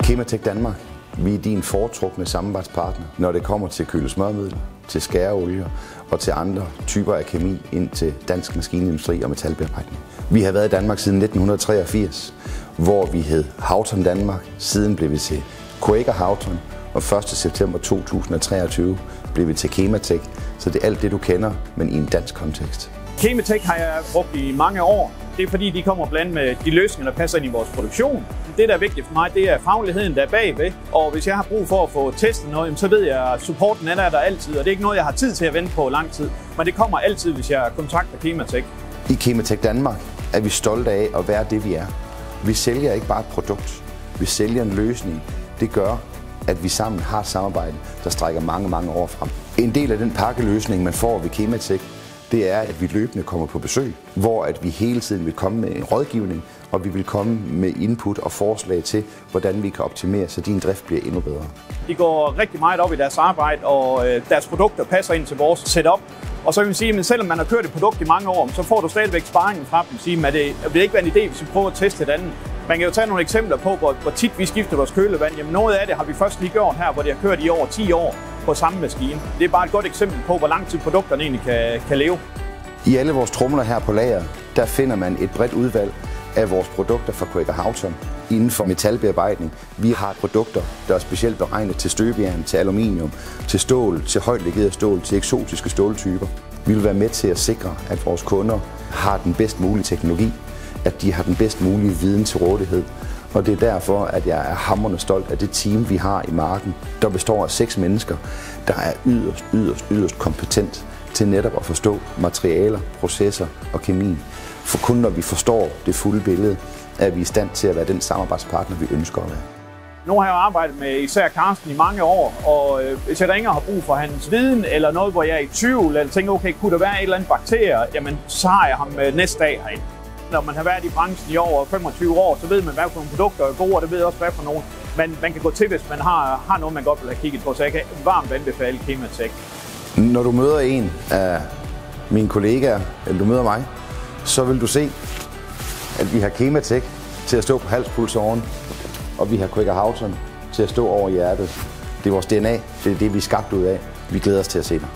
Kematech Danmark, vi er din foretrukne samarbejdspartner, når det kommer til kølesmørmiddel, til skæreolier og til andre typer af kemi ind til dansk maskinindustri og metalbearbejdning. Vi har været i Danmark siden 1983, hvor vi hed Hauton Danmark. Siden blev vi til Quaker Houghton, og 1. september 2023 blev vi til Kematech. Så det er alt det, du kender, men i en dansk kontekst. Kematech har jeg brugt i mange år. Det er fordi, de kommer blandt med de løsninger, der passer ind i vores produktion. Det, der er vigtigt for mig, det er fagligheden, der er bagved. Og hvis jeg har brug for at få testet noget, så ved jeg, at supporten er der altid. Og det er ikke noget, jeg har tid til at vente på lang tid. Men det kommer altid, hvis jeg kontakter Kematech. I Kematech Danmark er vi stolte af at være det, vi er. Vi sælger ikke bare et produkt. Vi sælger en løsning. Det gør, at vi sammen har et samarbejde, der strækker mange, mange år frem. En del af den pakkeløsning, man får ved Kematech, det er, at vi løbende kommer på besøg, hvor at vi hele tiden vil komme med en rådgivning, og vi vil komme med input og forslag til, hvordan vi kan optimere, så din drift bliver endnu bedre. De går rigtig meget op i deres arbejde, og deres produkter passer ind til vores setup. Og så kan vi sige, at selvom man har kørt et produkt i mange år, så får du stadigvæk sparringen fra dem. Sige, at det vil ikke være en idé, hvis vi prøver at teste et andet. Man kan jo tage nogle eksempler på, hvor tit vi skifter vores kølevand. Jamen noget af det har vi først lige gjort her, hvor det har kørt i over 10 år på samme maskine. Det er bare et godt eksempel på, hvor lang tid produkterne egentlig kan leve. I alle vores tromler her på lager, der finder man et bredt udvalg af vores produkter fra Quaker Houghton inden for metalbearbejdning. Vi har produkter, der er specielt beregnet til støbejern, til aluminium, til stål, til højt legeret stål, til eksotiske ståltyper. Vi vil være med til at sikre, at vores kunder har den bedst mulige teknologi, at de har den bedst mulige viden til rådighed. Og det er derfor, at jeg er hamrende stolt af det team, vi har i marken, der består af 6 mennesker, der er yderst kompetent til netop at forstå materialer, processer og kemi. For kun når vi forstår det fulde billede, er vi i stand til at være den samarbejdspartner, vi ønsker at være. Nu har jeg arbejdet med især Carsten i mange år, og hvis jeg ringer og har brug for hans viden, eller noget, hvor jeg er i tvivl, eller tænker, okay, kunne der være et eller andet bakterie, jamen så har jeg ham næste dag herinde. Når man har været i branchen i over 25 år, så ved man, hvad for nogle produkter er gode, og det ved også, hvad for nogle man kan gå til, hvis man har noget, man godt vil have kigget på. Så jeg kan varmt anbefale Kematech. Når du møder en af mine kollegaer, eller du møder mig, så vil du se, at vi har Kematech til at stå på halspulsåren, og vi har Quaker Houghton til at stå over hjertet. Det er vores DNA, det er det, vi er skabt ud af. Vi glæder os til at se dig.